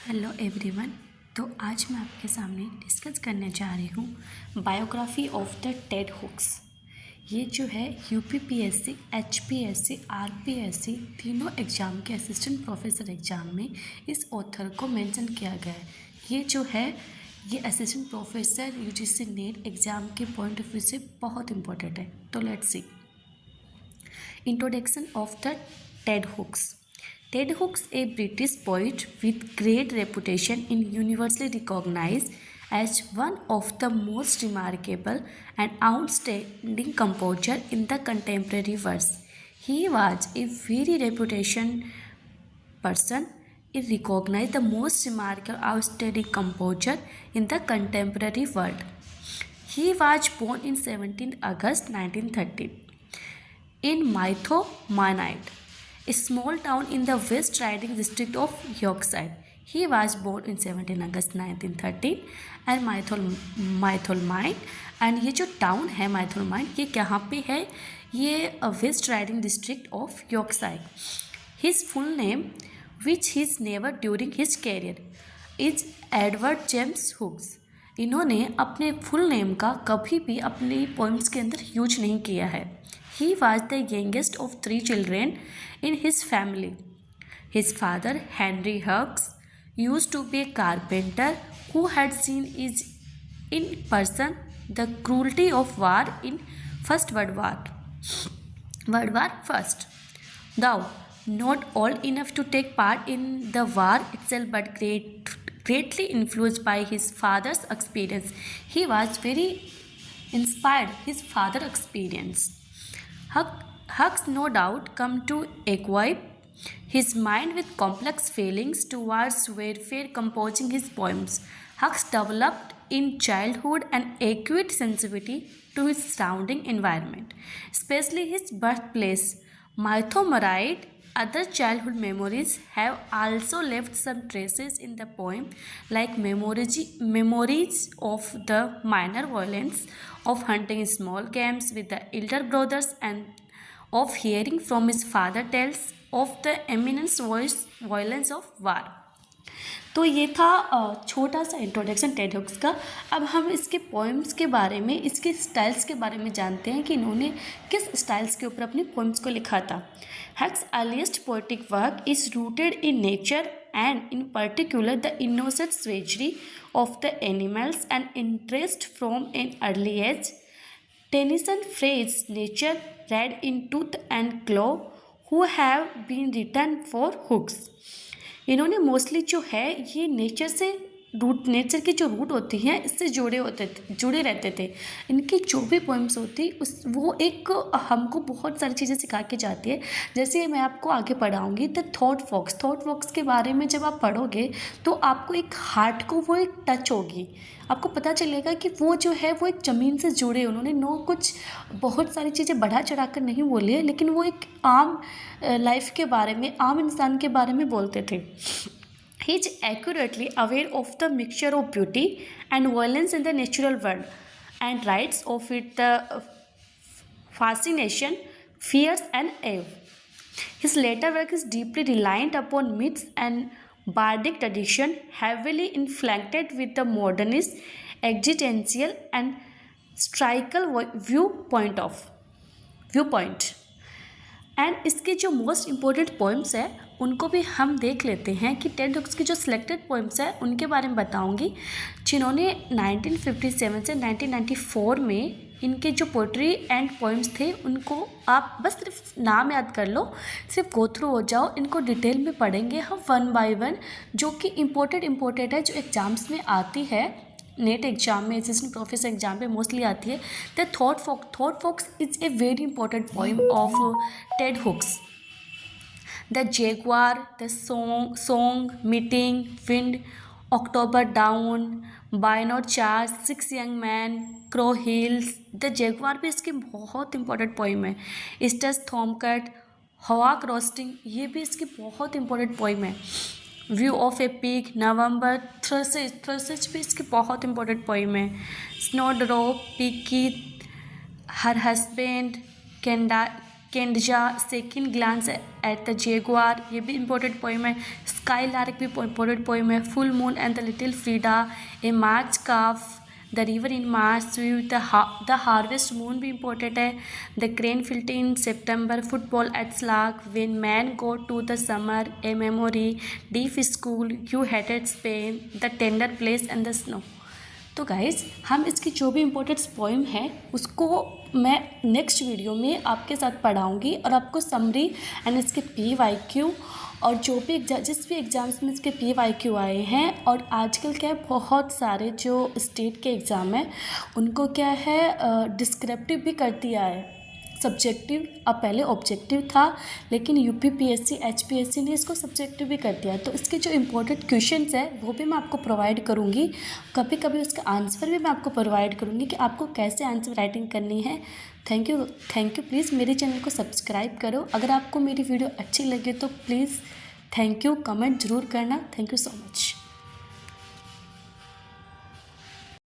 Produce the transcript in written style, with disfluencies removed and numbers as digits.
Hello everyone. तो आज मैं आपके सामने डिस्कस करने जा रही हूँ biography of the Ted Hughes. ये जो है यूपीपीएससी, एचपीएससी, आरपीएससी तीनों एग्ज़ाम के असिस्टेंट प्रोफेसर एग्ज़ाम में इस ऑथर को मेंशन किया गया है। ये जो है ये assistant professor UGC NET exam के पॉइंट ऑफ व्यू से बहुत इंपॉर्टेंट है। तो let's see introduction of the Ted Hughes. Ted Hooks, a British poet with great reputation, is universally recognized as one of the most remarkable and outstanding composers in the contemporary verse. He was a very reputation person. He recognized the most remarkable outstanding composer in the contemporary world. He was born in 17 August 1930 in Mythomanite, a small town in the West Riding district of Yorkshire. He was born in 17 August 1913 and माइथोलमाइन। And ये जो town है माइथोलमाइन, ये कहाँ पे है? ये West Riding district of Yorkshire. His full name which his never during his career is Edward James Hughes. इन्होंने अपने फुल नेम का कभी भी अपनी पोइम्स के अंदर यूज नहीं किया है। He was the youngest of 3 children in his family. His father, Henry Hughes, used to be a carpenter who had seen in person the cruelty of war in First World War. World War First. Though not old enough to take part in the war itself, but greatly influenced by his father's experience, he was very inspired his father's experience. Hughes no doubt come to equip his mind with complex feelings towards warfare composing his poems. Hughes developed in childhood an acute sensitivity to his surrounding environment, especially his birthplace, Mythomarite. Other childhood memories have also left some traces in the poem, like memories of the minor violence of hunting small games with the elder brothers and of hearing from his father tales of the immense violence of war. तो ये था छोटा सा introduction Ted hooks का। अब हम इसके poems के बारे में, इसके स्टाइल्स के बारे में जानते हैं कि इन्होंने किस स्टाइल्स के ऊपर अपनी पोएम्स को लिखा था। Hughes earliest poetic work is rooted in nature and in particular the innocent savagery of the animals and interest from an early age. Tennyson phrased nature red in tooth and claw who have been written for hooks. इन्होंने mostly जो है ये nature की जो root होती हैं इससे जुड़े रहते थे। इनकी जो भी पोइम्स होती वो एक हमको बहुत सारी चीज़ें सिखा के जाती है। जैसे मैं आपको आगे पढ़ाऊँगी द थॉट फॉक्स के बारे में जब आप पढ़ोगे तो आपको एक हार्ट को वो एक टच होगी। आपको पता चलेगा कि वो जो है वो एक ज़मीन से जुड़े, उन्होंने कुछ बहुत सारी चीज़ें बढ़ा चढ़ा कर नहीं बोली है, लेकिन वो एक आम लाइफ के बारे में, आम इंसान के बारे में बोलते थे। He is accurately aware of the mixture of beauty and violence in the natural world and writes of it the fascination, fears and awe. His later work is deeply reliant upon myths and bardic tradition, heavily inflected with the modernist, existential and satirical viewpoint. And इसके जो most important poems है उनको भी हम देख लेते हैं कि टेड हुक्स की जो सिलेक्टेड पोइम्स है उनके बारे में बताऊंगी, जिन्होंने 1957 से 1994 में इनके जो पोइट्री एंड पोइम्स थे उनको आप बस सिर्फ नाम याद कर लो, सिर्फ गो थ्रू हो जाओ। इनको डिटेल में पढ़ेंगे हम वन बाय वन, जो कि इम्पोर्टेंट है, जो एग्ज़ाम्स में आती है, नेट एग्जाम में, असिस्टेंट प्रोफेसर एग्जाम पे मोस्टली आती है। The thought fox is a very important poem of Ted Hughes. The jaguar, the song, meeting, wind, October dawn, bayonet charge, 6 young man, crow hills. The jaguar भी इसकी बहुत important poem है। स्टस थॉमकट, हवाक roasting, ये भी इसकी बहुत इंपॉर्टेंट पोइम है। View of a pig, November, thrushes भी इसकी बहुत इंपॉर्टेंट पोइम है। Snowdrop, pike, her husband, cadenza, second glance at the jaguar, ये भी इम्पोर्टेंट पोइम है। स्काई लार्क भी इम्पोर्टेंट पोइम है। Full moon and the little Frieda, a March calf, the river in March, the harvest moon भी important है। The cranefly in September, football at Slack, when man go to the summer, a memory, deaf school, you hated Spain, the tender place and the snow. तो guys हम इसकी जो भी important poem है उसको मैं next video में आपके साथ पढ़ाऊँगी और आपको समरी एंड इसके PYQ और जो भी जिस भी एग्ज़ाम्स में इसके PYQ आए हैं, और आजकल क्या है बहुत सारे जो स्टेट के एग्ज़ाम हैं उनको क्या है डिस्क्रिप्टिव भी कर दिया है सब्जेक्टिव। अब पहले ऑब्जेक्टिव था लेकिन UPPSC HPSC ने इसको सब्जेक्टिव भी कर दिया। तो इसके जो इम्पोर्टेंट क्वेश्चंस है वो भी मैं आपको प्रोवाइड करूँगी, कभी कभी उसका आंसर भी मैं आपको प्रोवाइड करूँगी कि आपको कैसे आंसर राइटिंग करनी है। थैंक यू प्लीज़ मेरे चैनल को सब्सक्राइब करो। अगर आपको मेरी वीडियो अच्छी लगे तो प्लीज़ थैंक यू कमेंट ज़रूर करना। Thank you so much.